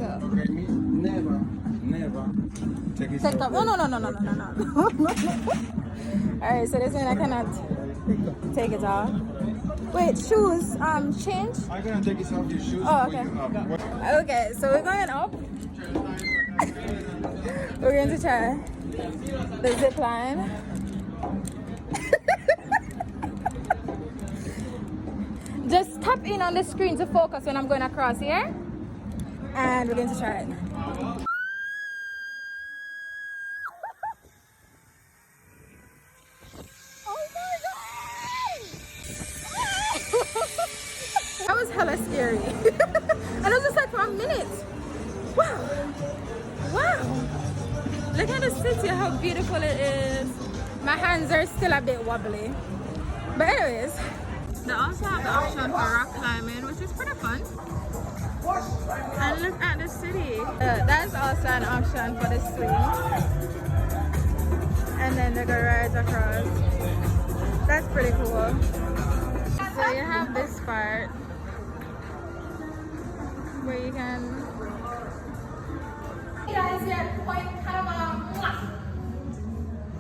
picture. Okay, me never take it Take off. No. Alright, so this one I cannot take it off. Wait, shoes, change? I'm gonna take it off your shoes. Oh, okay. Okay, so we're going up. We're going to try the zip line. Just tap in on the screen to focus when I'm going across here. And we're going to try it. Oh my god! That was hella scary. And it was just like for a minute. Wow. Look at the city, how beautiful it is. My hands are still a bit wobbly. But anyways, they also have the option for rock climbing, which is pretty fun. And look at the city. That's also an option for the swing. And then they go right across. That's pretty cool. So you have this part where you can... Guys, here at Poin